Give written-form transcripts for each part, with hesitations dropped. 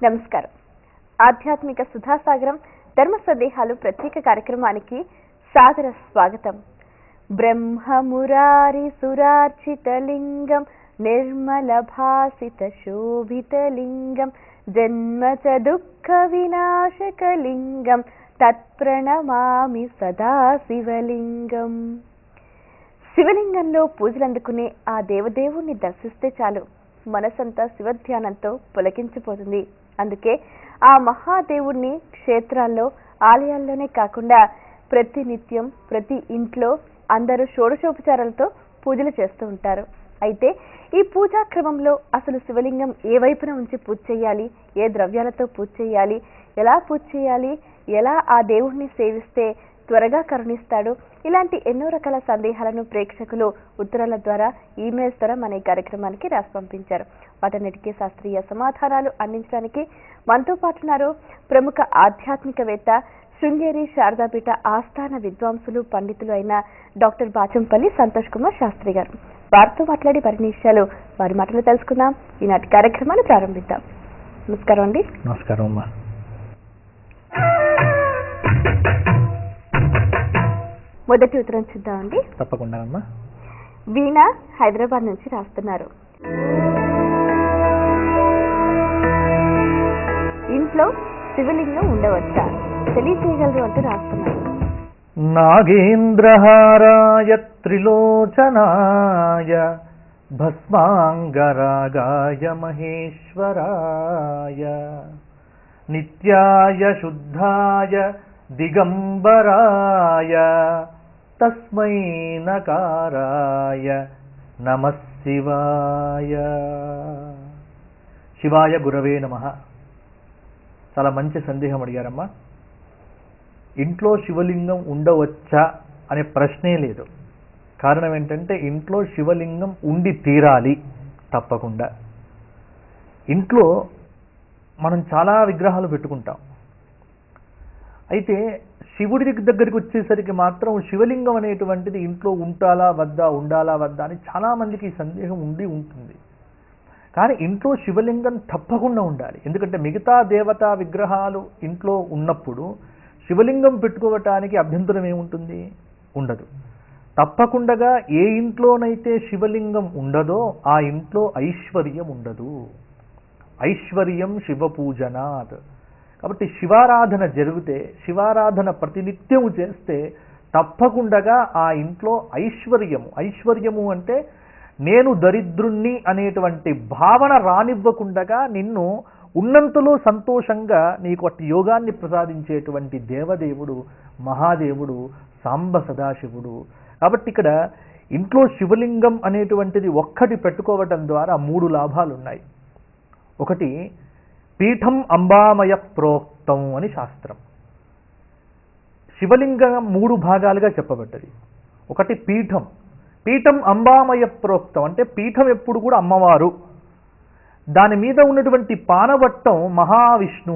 నమస్కారం. ఆధ్యాత్మిక సుధాసాగరం ధర్మ సందేహాలు ప్రత్యేక కార్యక్రమానికి సాదర స్వాగతం. బ్రహ్మమురారి సురార్చితలింగం నిర్మల భాసిత శోభితలింగం జన్మచ దుఃఖ వినాశకలింగం తత్ప్రణమామి సదా శివలింగం. శివలింగంలో పూజలందుకునే ఆ దేవదేవుణ్ణి దర్శిస్తే చాలు మనసంతా శివధ్యానంతో పులకించిపోతుంది. అందుకే ఆ మహాదేవుణ్ణి క్షేత్రాల్లో, ఆలయాల్లోనే కాకుండా ప్రతి నిత్యం ప్రతి ఇంట్లో అందరూ షోడశోపచారాలతో పూజలు చేస్తూ ఉంటారు. అయితే ఈ పూజా క్రమంలో అసలు శివలింగం ఏ వైపున ఉంచి పూజ చేయాలి, ఏ ద్రవ్యాలతో పూజ చేయాలి, ఎలా పూజ చేయాలి, ఎలా ఆ దేవుణ్ణి సేవిస్తే త్వరగా కరుణిస్తాడు, ఇలాంటి ఎన్నో రకాల సందేహాలను ప్రేక్షకులు ఉత్తరాల ద్వారా, ఈమెయిల్స్ ద్వారా మన ఈ కార్యక్రమానికి రాసి పంపించారు. వాటన్నిటికీ శాస్త్రీయ సమాధానాలు అందించడానికి మనతో పాటున్నారు ప్రముఖ ఆధ్యాత్మికవేత్త, శృంగేరి శారదాపీఠ ఆస్థాన విద్వాంసులు, పండితులు అయిన డాక్టర్ బాచంపల్లి సంతోష్ కుమార్ శాస్త్రి గారు. వారితో మాట్లాడి మరిన్ని విషయాలు వారి మాటలు తెలుసుకుందాం. ఈనాటి కార్యక్రమాన్ని ప్రారంభిద్దాం. నమస్కారం అండి. నమస్కారం అమ్మా. మొదటి ఉత్తరం చూద్దామండి. తప్పకుండా అమ్మా. వీణ హైదరాబాద్ నుంచి రాస్తున్నారు. ఇంట్లో శివలింగం ఉండవచ్చా, తెలియజేయగలరు అంటూ రాస్తున్నారు. నాగేంద్రహారాయ త్రిలోచనాయ భస్మాంగరాగాయ మహేశ్వరాయ నిత్యాయ శుద్ధాయ దిగంబరాయ తస్మై నకారాయ నమః శివాయ. శివాయ గురవే నమః. చాలా మంచి సందేహం అడిగారమ్మా. ఇంట్లో శివలింగం ఉండవచ్చా అనే ప్రశ్నే లేదు. కారణం ఏంటంటే ఇంట్లో శివలింగం ఉండి తీరాలి తప్పకుండా. ఇంట్లో మనం చాలా విగ్రహాలు పెట్టుకుంటాం. అయితే శివుడి దగ్గరికి వచ్చేసరికి మాత్రం శివలింగం అనేటువంటిది ఇంట్లో ఉండాలా వద్దా అని చాలామందికి ఈ సందేహం ఉంటుంది. కానీ ఇంట్లో శివలింగం తప్పకుండా ఉండాలి. ఎందుకంటే మిగతా దేవతా విగ్రహాలు ఇంట్లో ఉన్నప్పుడు శివలింగం పెట్టుకోవటానికి అభ్యంతరం ఏముంటుంది? ఉండదు. తప్పకుండా ఏ ఇంట్లోనైతే శివలింగం ఉండదో ఆ ఇంట్లో ఐశ్వర్యం ఉండదు. ఐశ్వర్యం శివపూజనాత్. కాబట్టి శివారాధన జరిగితే, శివారాధన ప్రతినిత్యము చేస్తే తప్పకుండా ఆ ఇంట్లో ఐశ్వర్యము అంటే నేను దరిద్రుణ్ణి అనేటువంటి భావన రానివ్వకుండా నిన్ను ఉన్నంతలో సంతోషంగా నీకు అట్టి యోగాన్ని ప్రసాదించేటువంటి దేవదేవుడు, మహాదేవుడు, సాంబ సదాశివుడు. కాబట్టి ఇక్కడ ఇంట్లో శివలింగం అనేటువంటిది ఒక్కటి పెట్టుకోవటం ద్వారా 3 లాభాలు ఉన్నాయి. ఒకటి, పీఠం అంబామయ ప్రోక్తం అని శాస్త్రం. శివలింగం 3 భాగాలుగా చెప్పబడ్డది. ఒకటి పీఠం అంబామయ ప్రోక్తం అంటే పీఠం ఎప్పుడు కూడా అమ్మవారు, దాని మీద ఉన్నటువంటి పానవట్టం మహావిష్ణు,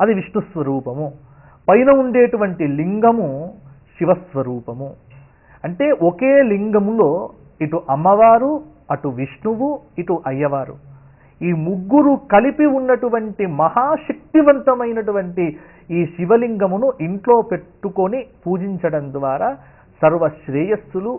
అది విష్ణు స్వరూపము, పైన ఉండేటువంటి లింగము శివస్వరూపము. అంటే ఒకే లింగములో ఇటు అమ్మవారు, అటు విష్ణువు, ఇటు అయ్యవారు, ఈ 3 కలిపి ఉన్నటువంటి మహాశక్తివంతమైనటువంటి ఈ శివలింగమును ఇంట్లో పెట్టుకొని పూజించడం ద్వారా సర్వ శ్రేయస్సులు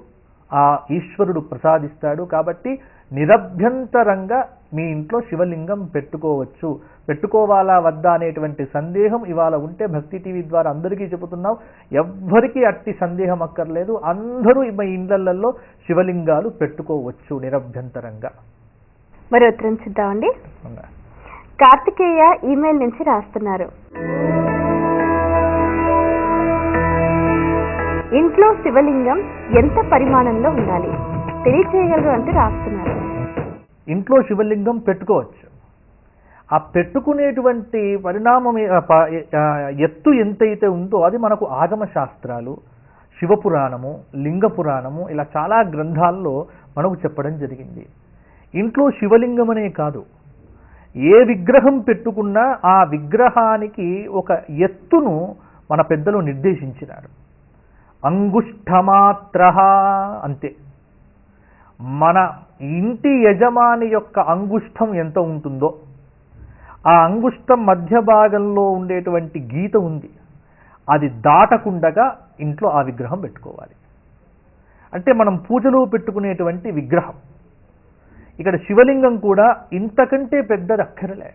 ఆ ఈశ్వరుడు ప్రసాదిస్తాడు. కాబట్టి నిరభ్యంతరంగా మీ ఇంట్లో శివలింగం పెట్టుకోవచ్చు. పెట్టుకోవాలా వద్దా అనేటువంటి సందేహం ఇవాళ ఉంటే భక్తి టీవీ ద్వారా అందరికీ చెబుతున్నాం. ఎవ్వరికీ అట్టి సందేహం అక్కర్లేదు. అందరూ మీ ఇళ్లల్లో శివలింగాలు పెట్టుకోవచ్చు నిరభ్యంతరంగా. మరి ఉత్తరం చూద్దామండి. కార్తికేయ ఈమెయిల్ నుంచి రాస్తున్నారు. ఇంట్లో శివలింగం ఎంత పరిమాణంలో ఉండాలి, తెలియజేయగలరు అంటూ రాస్తున్నారు. ఇంట్లో శివలింగం పెట్టుకోవచ్చు. ఆ పెట్టుకునేటువంటి పరిణామం ఎత్తు ఎంతైతే ఉందో అది మనకు ఆగమ శాస్త్రాలు, శివపురాణము, లింగ పురాణము ఇలా చాలా గ్రంథాల్లో మనకు చెప్పడం జరిగింది. ఇంట్లో శివలింగం అనే కాదు, ఏ విగ్రహం పెట్టుకున్నా ఆ విగ్రహానికి ఒక ఎత్తును మన పెద్దలు నిర్దేశించినారు. అంగుష్ఠమాత్ర అంతే. మన ఇంటి యజమాని యొక్క అంగుష్టం ఎంత ఉంటుందో ఆ అంగుష్టం మధ్య భాగంలో ఉండేటువంటి గీత ఉంది, అది దాటకుండగా ఇంట్లో ఆ విగ్రహం పెట్టుకోవాలి. అంటే మనం పూజలో పెట్టుకునేటువంటి విగ్రహం. ఇక్కడ శివలింగం కూడా ఇంతకంటే పెద్దది అక్కరలే.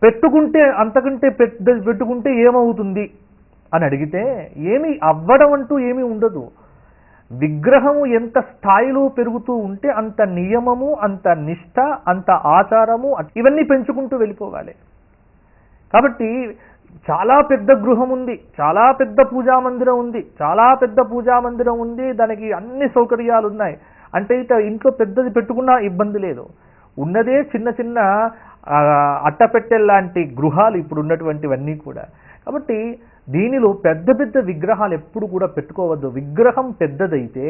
పెట్టుకుంటే అంతకంటే పెట్టుకుంటే ఏమవుతుంది అని అడిగితే ఏమీ అవ్వడం అంటూ ఏమీ ఉండదు. విగ్రహము ఎంత స్థాయిలో పెరుగుతూ ఉంటే అంత నియమము, అంత నిష్ఠ, అంత ఆచారము ఇవన్నీ పెంచుకుంటూ వెళ్ళిపోవాలి. కాబట్టి చాలా పెద్ద గృహం ఉంది, చాలా పెద్ద పూజా మందిరం ఉంది, చాలా పెద్ద పూజా మందిరం ఉంది, దానికి అన్ని సౌకర్యాలు ఉన్నాయి అంటే ఇక ఇంట్లో పెద్దది పెట్టుకున్నా ఇబ్బంది లేదు. ఉన్నదే చిన్న చిన్న అట్టపెట్టెల్లాంటి గృహాలు ఇప్పుడు ఉన్నటువంటివన్నీ కూడా. కాబట్టి దీనిలో పెద్ద పెద్ద విగ్రహాలు ఎప్పుడు కూడా పెట్టుకోవద్దు. విగ్రహం పెద్దదైతే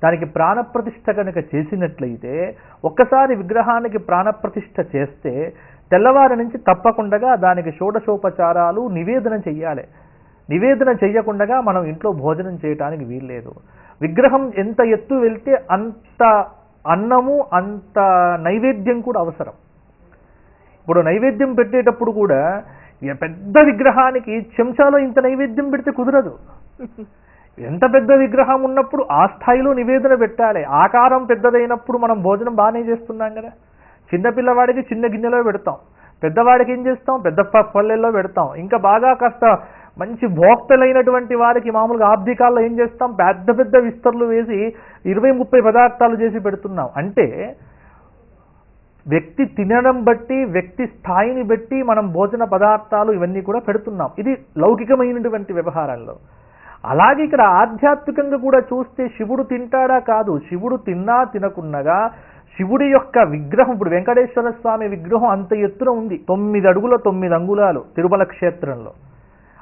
దానికి ప్రాణప్రతిష్ఠ కనుక చేసినట్లయితే, ఒక్కసారి విగ్రహానికి ప్రాణప్రతిష్ఠ చేస్తే తెల్లవారి నుంచి తప్పకుండా దానికి షోడశోపచారాలు నివేదన చెయ్యాలి. నివేదన చెయ్యకుండా మనం ఇంట్లో భోజనం చేయడానికి వీల్లేదు. విగ్రహం ఎంత ఎత్తు వెళ్తే అంత అన్నము, అంత నైవేద్యం కూడా అవసరం. ఇప్పుడు నైవేద్యం పెట్టేటప్పుడు కూడా పెద్ద విగ్రహానికి చెంచాలో ఇంత నైవేద్యం పెడితే కుదరదు. ఎంత పెద్ద విగ్రహం ఉన్నప్పుడు ఆ స్థాయిలో నివేదన పెట్టాలి. ఆకారం పెద్దదైనప్పుడు మనం భోజనం బాగానే చేస్తున్నాం కదా. చిన్నపిల్లవాడికి చిన్న గిన్నెలో పెడతాం, పెద్దవాడికి ఏం చేస్తాం, పెద్ద పల్లెల్లో పెడతాం. ఇంకా బాగా కాస్త మంచి భోక్తలైనటువంటి వారికి మామూలుగా ఆబ్దికాల్లో ఏం చేస్తాం, పెద్ద పెద్ద విస్తర్లు వేసి 20-30 పదార్థాలు చేసి పెడుతున్నాం. అంటే వ్యక్తి తినడం బట్టి, వ్యక్తి స్థాయిని బట్టి మనం భోజన పదార్థాలు ఇవన్నీ కూడా పెడుతున్నాం. ఇది లౌకికమైనటువంటి వ్యవహారంలో. అలాగే ఇక్కడ ఆధ్యాత్మికంగా కూడా చూస్తే శివుడు తింటాడా కాదు, శివుడు తిన్నా తినకున్నగా శివుడి యొక్క విగ్రహం, ఇప్పుడు వెంకటేశ్వర స్వామి విగ్రహం అంత ఎత్తున ఉంది, 9 అడుగుల 9 అంగుళాలు తిరుమల క్షేత్రంలో.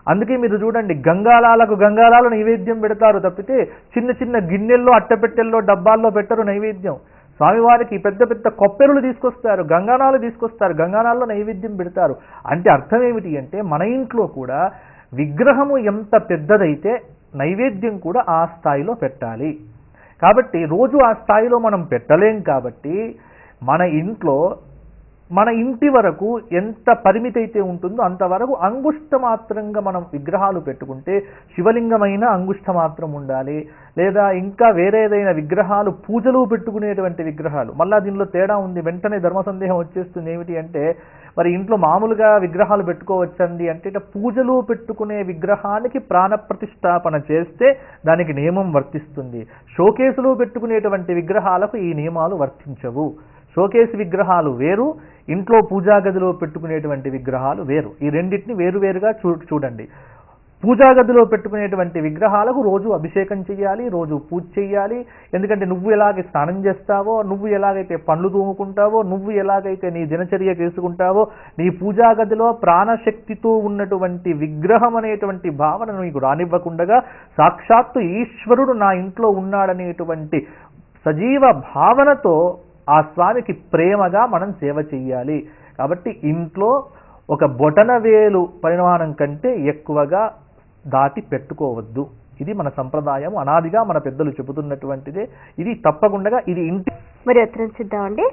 అందుకే మీరు చూడండి, గంగాళాలకు గంగాళాలు నైవేద్యం పెడతారు తప్పితే చిన్న చిన్న గిన్నెల్లో, అట్టపెట్టెల్లో, డబ్బాల్లో పెట్టరు నైవేద్యం. స్వామివారికి పెద్ద పెద్ద కొప్పెరులు తీసుకొస్తారు, గంగానాలు తీసుకొస్తారు, గంగానాల్లో నైవేద్యం పెడతారు. అంటే అర్థం ఏమిటి అంటే, మన ఇంట్లో కూడా విగ్రహము ఎంత పెద్దదైతే నైవేద్యం కూడా ఆ స్థాయిలో పెట్టాలి. కాబట్టి రోజు ఆ స్థాయిలో మనం పెట్టలేం. కాబట్టి మన ఇంట్లో మన ఇంటి వరకు ఎంత పరిమితి అయితే ఉంటుందో అంతవరకు అంగుష్ట మాత్రంగా మనం విగ్రహాలు పెట్టుకుంటే, శివలింగమైన అంగుష్ట మాత్రం ఉండాలి. లేదా ఇంకా వేరేదైనా విగ్రహాలు, పూజలు పెట్టుకునేటువంటి విగ్రహాలు, మళ్ళా దీనిలో తేడా ఉంది. వెంటనే ధర్మ సందేహం వచ్చేస్తుంది. ఏమిటి అంటే, మరి ఇంట్లో మామూలుగా విగ్రహాలు పెట్టుకోవచ్చండి అంటే, పూజలు పెట్టుకునే విగ్రహానికి ప్రాణప్రతిష్ఠాపన చేస్తే దానికి నియమం వర్తిస్తుంది. షోకేసులో పెట్టుకునేటువంటి విగ్రహాలకు ఈ నియమాలు వర్తించవు. షోకేసు విగ్రహాలు వేరు, ఇంట్లో పూజా గదిలో పెట్టుకునేటువంటి విగ్రహాలు వేరు. ఈ రెండింటిని వేరువేరుగా చూడండి. పూజా గదిలో పెట్టుకునేటువంటి విగ్రహాలకు రోజు అభిషేకం చేయాలి, రోజు పూజ చేయాలి. ఎందుకంటే నువ్వు ఎలాగైతే స్నానం చేస్తావో, నువ్వు ఎలాగైతే పండ్లు తోముకుంటావో, నువ్వు ఎలాగైతే నీ దినచర్య చేసుకుంటావో, నీ పూజా గదిలో ప్రాణశక్తితో ఉన్నటువంటి విగ్రహం అనేటువంటి భావన నీకు రానివ్వకుండా, సాక్షాత్తు ఈశ్వరుడు నా ఇంట్లో ఉన్నాడనేటువంటి సజీవ భావనతో ఆ స్వామికి ప్రేమగా మనం సేవ చెయ్యాలి. కాబట్టి ఇంట్లో ఒక బొటనవేలు పరిమాణం కంటే ఎక్కువగా దాటి పెట్టుకోవద్దు. ఇది మన సంప్రదాయం, అనాదిగా మన పెద్దలు చెబుతున్నటువంటిదే. ఇది తప్పకుండా ఇది ఇంటి. మరి ఉత్తరం చూద్దామండి.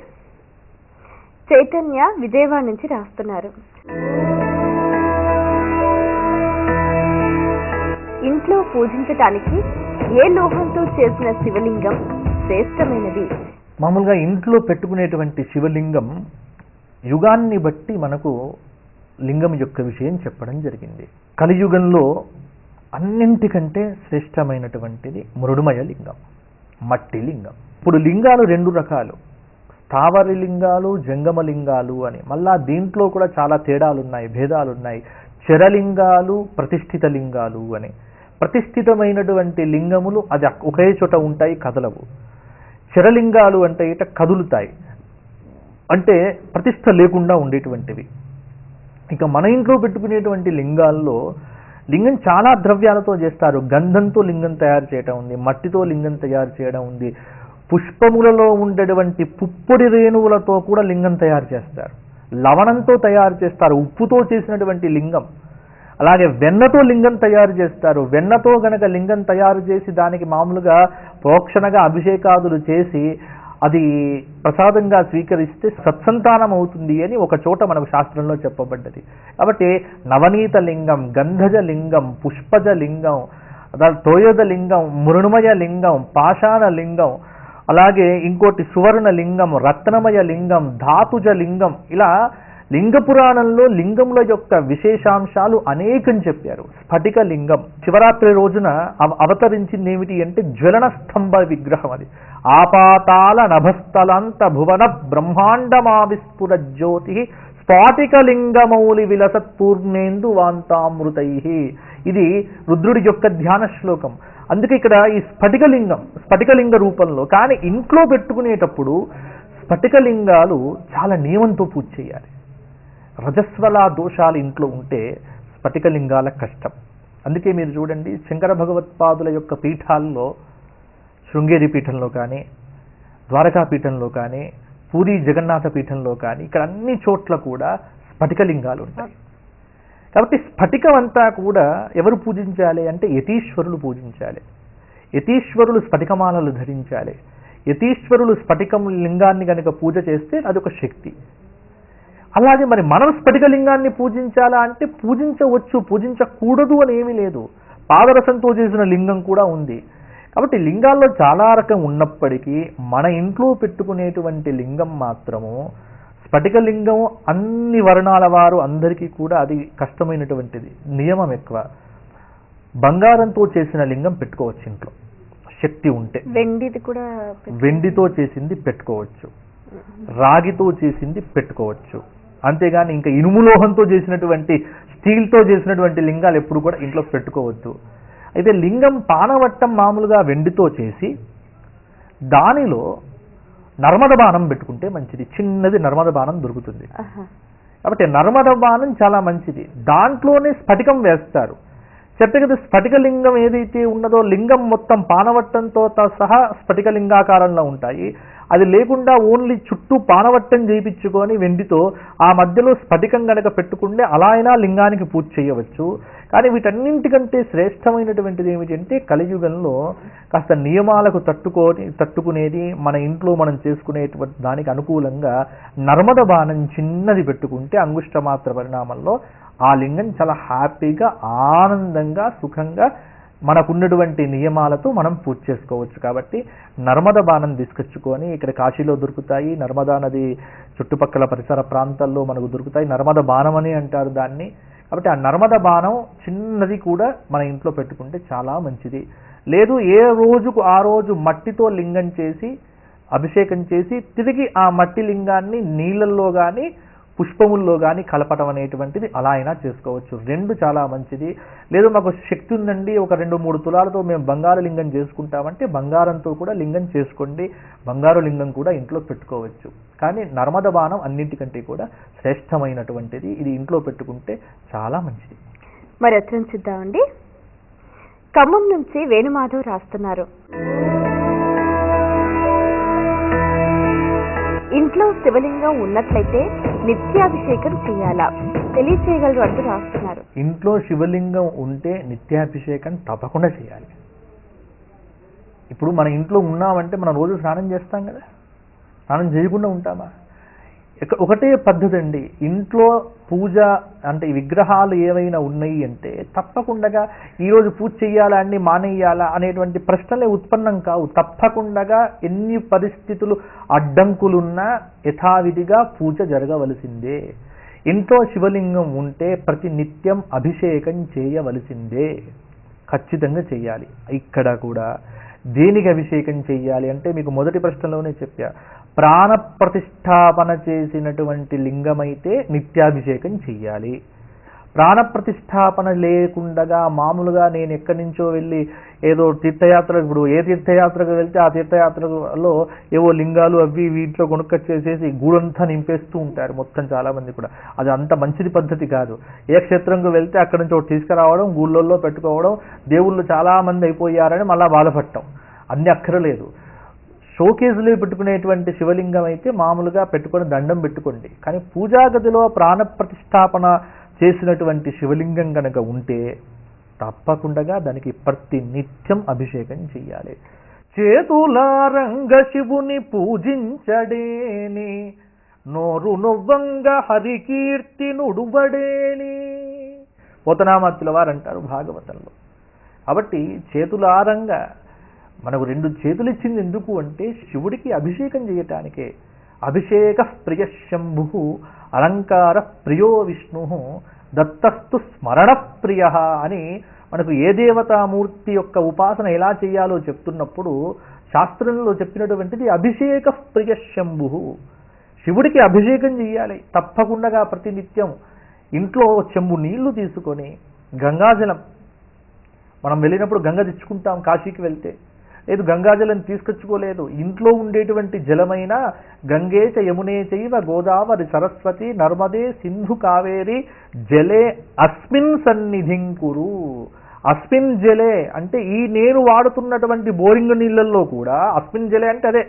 చైతన్య విజయవాడ నుంచి రాస్తున్నారు. ఇంట్లో పూజించటానికి ఏ లోహంతో చేసిన శివలింగం శ్రేష్టమైనది? మామూలుగా ఇంట్లో పెట్టుకునేటువంటి శివలింగం యుగాన్ని బట్టి మనకు లింగం యొక్క విషయం చెప్పడం జరిగింది. కలియుగంలో అన్నింటికంటే శ్రేష్టమైనటువంటిది మృడుమయ లింగం, మట్టి లింగం. ఇప్పుడు లింగాలు 2 రకాలు, స్థావర లింగాలు, జంగమ లింగాలు అని. మళ్ళా దీంట్లో కూడా చాలా తేడాలున్నాయి, భేదాలున్నాయి. చరలింగాలు, ప్రతిష్ఠిత లింగాలు అని. ప్రతిష్ఠితమైనటువంటి లింగములు అది ఒకే చోట ఉంటాయి, కదలవు. చరలింగాలు అంటే ఇట కదులుతాయి, అంటే ప్రతిష్ఠ లేకుండా ఉండేటువంటివి. ఇక మన ఇంట్లో పెట్టుకునేటువంటి లింగాల్లో లింగం చాలా ద్రవ్యాలతో చేస్తారు. గంధంతో లింగం తయారు చేయడం ఉంది, మట్టితో లింగం తయారు చేయడం ఉంది, పుష్పములలో ఉండేటువంటి పుప్పొడి రేణువులతో కూడా లింగం తయారు చేస్తారు, లవణంతో తయారు చేస్తారు, ఉప్పుతో చేసినటువంటి లింగం. అలాగే వెన్నతో లింగం తయారు చేస్తారు. వెన్నతో గనక లింగం తయారు చేసి దానికి మామూలుగా ప్రోక్షణగా అభిషేకాదులు చేసి అది ప్రసాదంగా స్వీకరిస్తే సత్సంతానం అవుతుంది అని ఒక చోట మనకు శాస్త్రంలో చెప్పబడ్డది. కాబట్టి నవనీత లింగం, గంధజ లింగం, పుష్పజ లింగం, తోయద లింగం, మృణమయ లింగం, పాషాణ లింగం, అలాగే ఇంకోటి సువర్ణ లింగం, రత్నమయ లింగం, ధాతుజ లింగం, ఇలా లింగ పురాణంలో లింగముల యొక్క విశేషాంశాలు అనేకం చెప్పారు. స్ఫటిక లింగం శివరాత్రి రోజున అవతరించింది ఏమిటి అంటే జ్వలన స్తంభ విగ్రహం. అది ఆపాతాల నభస్థలాంత భువన బ్రహ్మాండమావిస్ఫుర జ్యోతి స్ఫాటిక లింగమౌలి విలసత్ పూర్ణేందు వాంతామృతై. ఇది రుద్రుడి యొక్క ధ్యాన శ్లోకం. అందుకే ఇక్కడ ఈ స్ఫటికలింగ రూపంలో, కానీ ఇంట్లో పెట్టుకునేటప్పుడు స్ఫటికలింగాలు చాలా నియమంతో పూజ చేయాలి. రజస్వల దోషాలు ఇంట్లో ఉంటే స్ఫటికలింగాల కష్టం. అందుకే మీరు చూడండి, శంకర భగవత్పాదుల యొక్క పీఠాల్లో, శృంగేరి పీఠంలో కానీ, ద్వారకా పీఠంలో కానీ, పూరి జగన్నాథ పీఠంలో కానీ, ఇక్కడ అన్ని చోట్ల కూడా స్ఫటికలింగాలు ఉంటాయి. కాబట్టి స్ఫటికం అంతా కూడా ఎవరు పూజించాలి అంటే యతీశ్వరులు పూజించాలి. యతీశ్వరులు స్ఫటికమాలలు ధరించాలి. యతీశ్వరులు స్ఫటికం లింగాన్ని కనుక పూజ చేస్తే అదొక శక్తి. అలాగే మరి మనం స్ఫటికలింగాన్ని పూజించాలా అంటే పూజించవచ్చు, పూజించకూడదు అని ఏమీ లేదు. పాదరసంతో చేసిన లింగం కూడా ఉంది. కాబట్టి లింగాల్లో చాలా రకం ఉన్నప్పటికీ మన ఇంట్లో పెట్టుకునేటువంటి లింగం మాత్రము స్ఫటికలింగం అన్ని వర్ణాల వారు అందరికీ కూడా అది కష్టమైనటువంటిది, నియమం ఎక్కువ. బంగారంతో చేసిన లింగం పెట్టుకోవచ్చు ఇంట్లో శక్తి ఉంటే. వెండితో చేసింది పెట్టుకోవచ్చు, రాగితో చేసింది పెట్టుకోవచ్చు. అంతేగాని ఇంకా ఇనుములోహంతో చేసినటువంటి, స్టీల్తో చేసినటువంటి లింగాలు ఎప్పుడు కూడా ఇంట్లో పెట్టుకోవద్దు. అయితే లింగం పానవట్టం మామూలుగా వెండితో చేసి దానిలో నర్మద బాణం పెట్టుకుంటే మంచిది. చిన్నది నర్మద బాణం దొరుకుతుంది. కాబట్టి నర్మద బాణం చాలా మంచిది. దాంట్లోనే స్ఫటికం వేస్తారు. చెప్పే కదా, స్ఫటికలింగం ఏదైతే ఉన్నదో లింగం మొత్తం పానవట్టంతో సహా స్ఫటికలింగాకారంలో ఉంటాయి. అది లేకుండా ఓన్లీ చుట్టూ పానవట్టం చేయించుకొని వెండితో ఆ మధ్యలో స్ఫటికం గనక పెట్టుకుంటే అలా అయినా లింగానికి పూజ చేయవచ్చు. కానీ వీటన్నింటికంటే శ్రేష్టమైనటువంటిది ఏమిటంటే కలియుగంలో కాస్త నియమాలకు తట్టుకునేది, మన ఇంట్లో మనం చేసుకునేటువంటి దానికి అనుకూలంగా నర్మద బాణం చిన్నది పెట్టుకుంటే అంగుష్టమాత్ర పరిణామంలో ఆ లింగం చాలా హ్యాపీగా, ఆనందంగా, సుఖంగా మనకున్నటువంటి నియమాలతో మనం పూజ చేసుకోవచ్చు. కాబట్టి నర్మద బాణం తీసుకొచ్చుకొని, ఇక్కడ కాశీలో దొరుకుతాయి, నర్మదా నది చుట్టుపక్కల పరిసర ప్రాంతాల్లో మనకు దొరుకుతాయి. నర్మద బాణం అని అంటారు దాన్ని. కాబట్టి ఆ నర్మద బాణం చిన్నది కూడా మన ఇంట్లో పెట్టుకుంటే చాలా మంచిది. లేదు, ఏ రోజుకు ఆ రోజు మట్టితో లింగం చేసి అభిషేకం చేసి తిరిగి ఆ మట్టి లింగాన్ని నీళ్ళల్లో కానీ పుష్పముల్లో కానీ కలపటం అనేటువంటిది అలా అయినా చేసుకోవచ్చు. రెండు చాలా మంచిది. లేదు మాకు శక్తి ఉందండి, ఒక 2-3 తులాలతో మేము బంగారు లింగం చేసుకుంటామంటే బంగారంతో కూడా లింగం చేసుకోండి. బంగారు లింగం కూడా ఇంట్లో పెట్టుకోవచ్చు. కానీ నర్మద బాణం అన్నింటికంటే కూడా శ్రేష్టమైనటువంటిది. ఇది ఇంట్లో పెట్టుకుంటే చాలా మంచిది. మరి అత్యంత ఖమ్మం నుంచి వేణుమాధవ్ రాస్తున్నారు, ఇంట్లో శివలింగం ఉన్నట్లయితే నిత్యాభిషేకం చేయాలా, తెలియచేయగలరు అంటూ రాస్తున్నారు. ఇంట్లో శివలింగం ఉంటే నిత్యాభిషేకం తప్పకుండా చేయాలి. ఇప్పుడు మన ఇంట్లో ఉన్నామంటే మనం రోజు స్నానం చేస్తాం కదా, స్నానం చేయకుండా ఉంటామా? ఒకటే పద్ధతి అండి. ఇంట్లో పూజ అంటే విగ్రహాలు ఏవైనా ఉన్నాయి అంటే తప్పకుండా ఈరోజు పూజ చేయాలా అండి, మానేయాలా అనేటువంటి ప్రశ్నలే ఉత్పన్నం కావు. తప్పకుండా ఎన్ని పరిస్థితులు అడ్డంకులున్నా యథావిధిగా పూజ జరగవలసిందే. ఇంట్లో శివలింగం ఉంటే ప్రతి నిత్యం అభిషేకం చేయవలసిందే, ఖచ్చితంగా చేయాలి. ఇక్కడ కూడా దేనికి అభిషేకం చెయ్యాలి అంటే మీకు మొదటి ప్రశ్నలోనే చెప్పా, ప్రాణ ప్రతిష్టాపన చేసినటువంటి లింగమైతే నిత్యాభిషేకం చెయ్యాలి. ప్రాణ ప్రతిష్టాపన లేకుండా మామూలుగా నేను ఎక్కడి నుంచో వెళ్ళి ఏదో తీర్థయాత్ర, ఇప్పుడు ఏ తీర్థయాత్రకు వెళ్తే ఆ తీర్థయాత్రలో ఏవో లింగాలు అవి వీటిలో కొనుక్కొచ్చేసేసి గూడంతా నింపేస్తూ ఉంటారు మొత్తం చాలామంది కూడా. అది అంత మంచిది పద్ధతి కాదు. ఏ క్షేత్రంకు వెళ్తే అక్కడి నుంచి ఒకటి తీసుకురావడం, గూళ్ళల్లో పెట్టుకోవడం, దేవుళ్ళు చాలామంది అయిపోయారని మళ్ళా బాధపడటం, అన్ని అక్కరలేదు. షోకేజ్లో పెట్టుకునేటువంటి శివలింగం అయితే మామూలుగా పెట్టుకొని దండం పెట్టుకోండి. కానీ పూజా గదిలో ప్రాణ ప్రతిష్టాపన చేసినటువంటి శివలింగం కనుక ఉంటే తప్పకుండా దానికి ప్రతి నిత్యం అభిషేకం చేయాలి. చేతులారంగ శివుని పూజించడేని, నోరు నొవ్వంగ హరికీర్తి నుడుబడేని. పోతనామాత్యుల వారు అంటారు భాగవతంలో. కాబట్టి చేతులారంగా, మనకు 2 చేతులు ఇచ్చింది ఎందుకు అంటే శివుడికి అభిషేకం చేయటానికే. అభిషేక ప్రియ శంభు అలంకార ప్రియో విష్ణు దత్తస్తు స్మరణ ప్రియ అని మనకు ఏ దేవతామూర్తి యొక్క ఉపాసన ఎలా చేయాలో చెప్తున్నప్పుడు శాస్త్రంలో చెప్పినటువంటిది అభిషేక ప్రియ శంభు. శివుడికి అభిషేకం చేయాలి తప్పకుండా. ప్రతినిత్యం ఇంట్లో చెంబు నీళ్లు తీసుకొని గంగాజలం, మనం వెళ్ళినప్పుడు గంగ తెచ్చుకుంటాం కాశీకి వెళ్తే, లేదు గంగాజలం తీసుకొచ్చుకోలేదు, ఇంట్లో ఉండేటువంటి జలమైన గంగే చ యమునే చైవ గోదావరి సరస్వతి నర్మదే సింధు కావేరి జలే అస్మిన్ సన్నిధిం కురు. అస్మిన్ జలే అంటే ఈ నేను వాడుతున్నటువంటి బోరింగ్ నీళ్ళల్లో కూడా, అస్మిన్ జలే అంటే అదే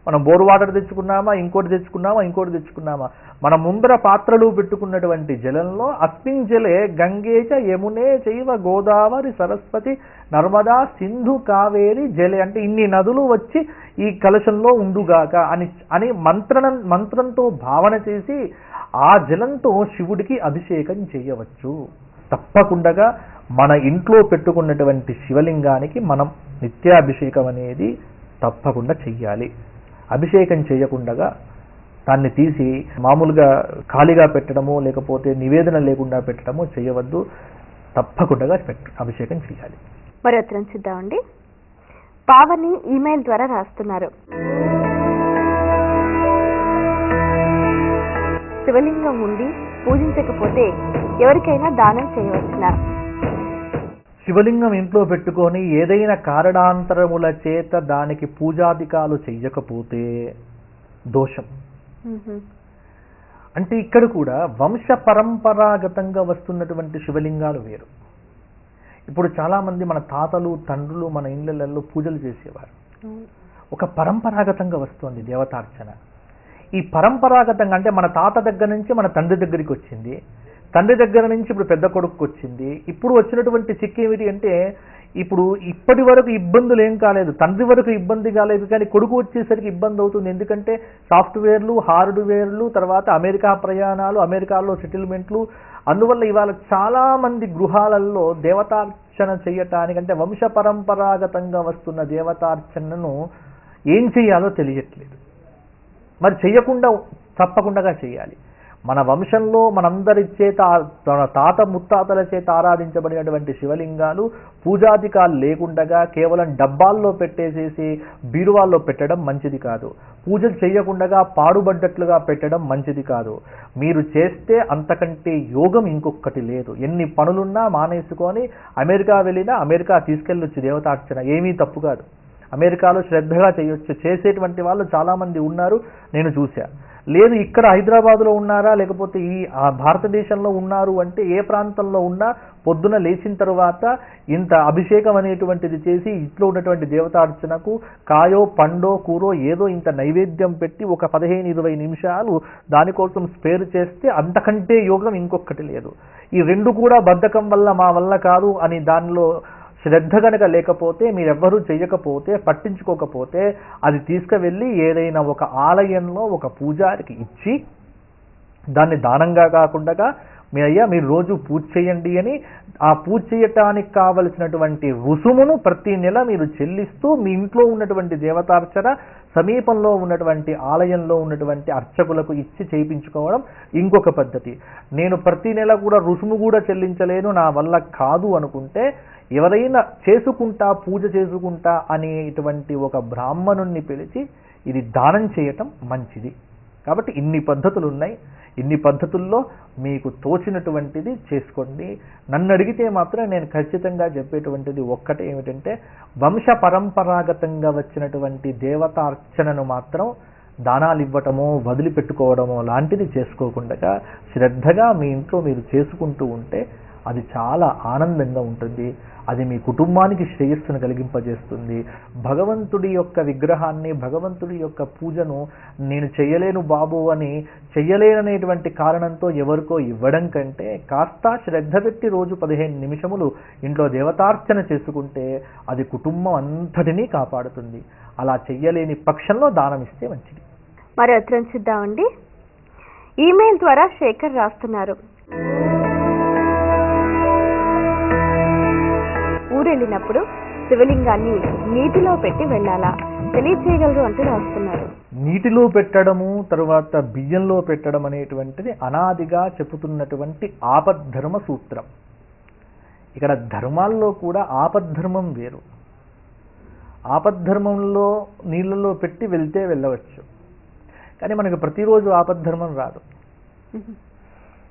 మనం బోర్ వాటర్ తెచ్చుకున్నామా, ఇంకోటి తెచ్చుకున్నామా, మన ముందర పాత్రలు పెట్టుకున్నటువంటి జలంలో అస్మిన్ జలే గంగే చ యమునే చైవ గోదావరి సరస్వతి నర్మదా సింధు కావేరి జలే అంటే ఇన్ని నదులు వచ్చి ఈ కలశంలో ఉండుగాక అని మంత్రంతో భావన చేసి ఆ జలంతో శివుడికి అభిషేకం చేయవచ్చు. తప్పకుండా మన ఇంట్లో పెట్టుకున్నటువంటి శివలింగానికి మనం నిత్యాభిషేకం అనేది తప్పకుండా చెయ్యాలి. అభిషేకం చేయకుండా దాన్ని తీసి మామూలుగా ఖాళీగా పెట్టడము లేకపోతే నివేదన లేకుండా పెట్టడము చేయవద్దు. తప్పకుండా అభిషేకం చేయాలి. మరి ఉత్తరం చూద్దామండి. పావని ఈమెయిల్ ద్వారా రాస్తున్నారు. శివలింగం ఉండి పూజించకపోతే ఎవరికైనా దానం చేయవచ్చునా? శివలింగం ఇంట్లో పెట్టుకొని ఏదైనా కారణాంతరముల చేత దానికి పూజాధికాలు చెయ్యకపోతే దోషం. అంటే ఇక్కడ కూడా వంశ పరంపరాగతంగా వస్తున్నటువంటి శివలింగాలు వేరు. ఇప్పుడు చాలా మంది మన తాతలు తండ్రులు మన ఇళ్ళల్లో పూజలు చేసేవారు. ఒక పరంపరాగతంగా వస్తుంది దేవతార్చన. ఈ పరంపరాగతంగా అంటే మన తాత దగ్గర నుంచి మన తండ్రి దగ్గరికి వచ్చింది, తండ్రి దగ్గర నుంచి ఇప్పుడు పెద్ద కొడుకు వచ్చింది. ఇప్పుడు వచ్చినటువంటి చిక్కేమిటి అంటే ఇప్పుడు ఇప్పటి వరకు ఇబ్బందులు ఏం కాలేదు, తండ్రి వరకు ఇబ్బంది కాలేదు, కానీ కొడుకు వచ్చేసరికి ఇబ్బంది అవుతుంది. ఎందుకంటే సాఫ్ట్వేర్లు, హార్డ్వేర్లు, తర్వాత అమెరికా ప్రయాణాలు, అమెరికాలో సెటిల్మెంట్లు. అందువల్ల ఇవాళ చాలా మంది గృహాలలో దేవతార్చన చేయటానికి అంటే వంశ పరంపరాగతంగా వస్తున్న దేవతార్చనను ఏం చేయాలో తెలియట్లేదు. మరి చేయకుండా తప్పకుండా చేయాలి. మన వంశంలో మనందరి చేత తాత ముత్తాతల చేత ఆరాధించబడినటువంటి శివలింగాలు పూజాధికాలు లేకుండా కేవలం డబ్బాల్లో పెట్టేసేసి బీరువాల్లో పెట్టడం మంచిది కాదు. పూజలు చేయకుండా పాడుబడ్డట్లుగా పెట్టడం మంచిది కాదు. మీరు చేస్తే అంతకంటే యోగం ఇంకొకటి లేదు. ఎన్ని పనులున్నా మానేసుకొని అమెరికా వెళ్ళినా అమెరికా తీసుకెళ్ళొచ్చు దేవతార్చన, ఏమీ తప్పు కాదు. అమెరికాలో శ్రద్ధగా చేయొచ్చు. చేసేటువంటి వాళ్ళు చాలామంది ఉన్నారు, నేను చూశా. లేదు ఇక్కడ హైదరాబాద్లో ఉన్నారా లేకపోతే ఈ భారతదేశంలో ఉన్నారు అంటే ఏ ప్రాంతంలో ఉన్నా పొద్దున లేచిన తర్వాత ఇంత అభిషేకం అనేటువంటిది చేసి ఇంట్లో ఉన్నటువంటి దేవతార్చనకు కాయో పండో కూరో ఏదో ఇంత నైవేద్యం పెట్టి ఒక 15-20 నిమిషాలు దానికోసం స్పేర్ చేస్తే అంతకంటే యోగం ఇంకొకటి లేదు. ఈ రెండు కూడా బద్ధకం వల్ల మా వల్ల కాదు అని దానిలో శ్రద్ధ కనుక లేకపోతే, మీరెవ్వరూ చేయకపోతే, పట్టించుకోకపోతే అది తీసుకువెళ్ళి ఏదైనా ఒక ఆలయంలో ఒక పూజారికి ఇచ్చి దాన్ని దానంగా కాకుండా మీరు రోజు పూజ చేయండి అని ఆ పూజ చేయటానికి కావలసినటువంటి రుసుమును ప్రతి నెల మీరు చెల్లిస్తూ మీ ఇంట్లో ఉన్నటువంటి దేవతార్చన సమీపంలో ఉన్నటువంటి ఆలయంలో ఉన్నటువంటి అర్చకులకు ఇచ్చి చేయించుకోవడం ఇంకొక పద్ధతి. నేను ప్రతి నెల కూడా రుసుము కూడా చెల్లించలేను, నా వల్ల కాదు అనుకుంటే ఎవరైనా చేసుకుంటా పూజ చేసుకుంటా అనేటువంటి ఒక బ్రాహ్మణుణ్ణి పిలిచి ఇది దానం చేయటం మంచిది. కాబట్టి ఇన్ని పద్ధతులు ఉన్నాయి. ఇన్ని పద్ధతుల్లో మీకు తోచినటువంటిది చేసుకోండి. నన్ను అడిగితే మాత్రం నేను ఖచ్చితంగా చెప్పేటువంటిది ఒక్కటే ఏమిటంటే వంశ పరంపరాగతంగా వచ్చినటువంటి దేవతార్చనను మాత్రం దానాలు ఇవ్వటమో వదిలిపెట్టుకోవడమో లాంటిది చేసుకోకుండా శ్రద్ధగా మీ ఇంట్లో మీరు చేసుకుంటూ ఉంటే అది చాలా ఆనందంగా ఉంటుంది. అది మీ కుటుంబానికి శ్రేయస్సును కలిగింపజేస్తుంది. భగవంతుడి యొక్క విగ్రహాన్ని, భగవంతుడి యొక్క పూజను నేను చెయ్యలేను బాబు అని, చెయ్యలేననేటువంటి కారణంతో ఎవరికో ఇవ్వడం కంటే కాస్త శ్రద్ధ పెట్టి రోజు 15 నిమిషములు ఇంట్లో దేవతార్చన చేసుకుంటే అది కుటుంబం అంతటినీ కాపాడుతుంది. అలా చెయ్యలేని పక్షంలో దానం ఇస్తే మంచిది. మరి ఉత్తరం చూద్దామండి. ఈమెయిల్ ద్వారా శేఖర్ రాస్తున్నారు. ఊరెళ్ళినప్పుడు శివలింగాన్ని నీటిలో పెట్టి వెళ్ళాలా, తెలియచేయగలరు అంటూ రాస్తున్నారు. నీటిలో పెట్టడము, తర్వాత బియ్యంలో పెట్టడం అనేటువంటిది అనాదిగా చెబుతున్నటువంటి ఆపద్ధర్మ సూత్రం. ఇక్కడ ధర్మాల్లో కూడా ఆపద్ధర్మం వేరు. ఆపద్ధర్మంలో నీళ్ళలో పెట్టి వెళ్తే వెళ్ళవచ్చు, కానీ మనకు ప్రతిరోజు ఆపద్ధర్మం రాదు.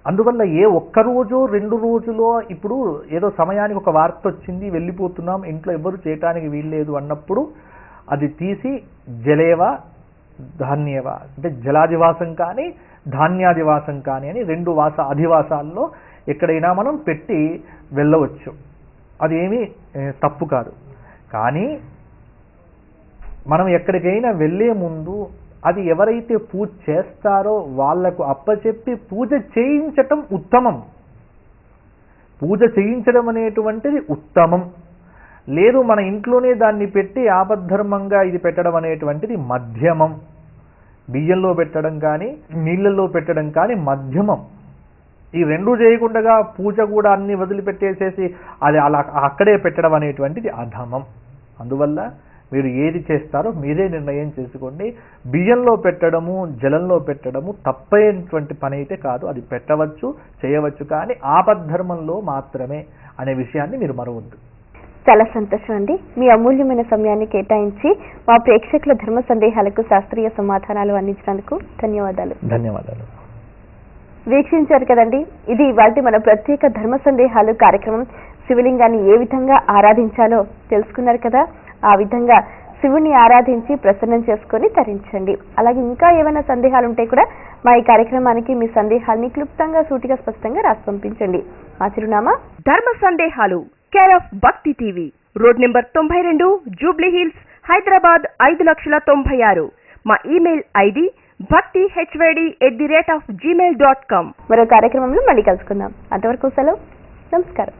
అందువల్ల ఏ ఒక్కరోజో 2 రోజులో, ఇప్పుడు ఏదో సమయానికి ఒక వార్త వచ్చింది, వెళ్ళిపోతున్నాం, ఇంట్లో ఎవ్వరు చేయటానికి వీల్లేదు అన్నప్పుడు అది తీసి జలేవ ధాన్యవ అంటే జలాదివాసం కానీ ధాన్యాదివాసం కానీ అని 2 అధివాసాల్లో ఎక్కడైనా మనం పెట్టి వెళ్ళవచ్చు. అదేమీ తప్పు కాదు. కానీ మనం ఎక్కడికైనా వెళ్ళే ముందు అది ఎవరైతే పూజ చేస్తారో వాళ్లకు అప్పచెప్పి పూజ చేయించటం ఉత్తమం. పూజ చేయించడం అనేటువంటిది ఉత్తమం. లేదు మన ఇంట్లోనే దాన్ని పెట్టి ఆపద్ధర్మంగా ఇది పెట్టడం అనేటువంటిది మధ్యమం. బియ్యంలో పెట్టడం కానీ నీళ్ళల్లో పెట్టడం కానీ మధ్యమం. ఈ 2 చేయకుండా పూజ కూడా అన్ని వదిలిపెట్టేసేసి అది అలా అక్కడే పెట్టడం అనేటువంటిది అధమం. అందువల్ల మీరు ఏది చేస్తారో మీరే నిర్ణయం చేసుకోండి. బియ్యంలో పెట్టడము, జలంలో పెట్టడము తప్పైనటువంటి పని అయితే కాదు. అది పెట్టవచ్చు, చేయవచ్చు, కానీ ఆపద్ధర్మంలో మాత్రమే అనే విషయాన్ని మీరు మరవద్దు. చాలా సంతోషం అండి. మీ అమూల్యమైన సమయాన్ని కేటాయించి మా ప్రేక్షకుల ధర్మ సందేహాలకు శాస్త్రీయ సమాధానాలు అందించినందుకు ధన్యవాదాలు. ధన్యవాదాలు. వీక్షించారు కదండి, ఇది ఇవాల్టి మన ప్రత్యేక ధర్మ సందేహాలు కార్యక్రమం. శివలింగాన్ని ఏ విధంగా ఆరాధించాలో తెలుసుకున్నారు కదా. ఆ విధంగా శివుని ఆరాధించి ప్రసన్నం చేసుకొని తరించండి. అలాగే ఇంకా ఏమైనా సందేహాలు ఉంటే కూడా మా ఈ కార్యక్రమానికి మీ సందేహాల్ని క్లుప్తంగా, సూటిగా, స్పష్టంగా రాసి పంపించండి. మా చిరునామా ధర్మ సందేహాలు, కేర్ ఆఫ్ భక్తి TV, road number 92, Jubilee hills, Hyderabad 5,96,000. మా ఈమెయిల్ ఐడి bhaktihvd@gmail.com. మరో కార్యక్రమంలో మళ్ళీ కలుసుకుందాం. అంతవరకు సెలవు. నమస్కారం.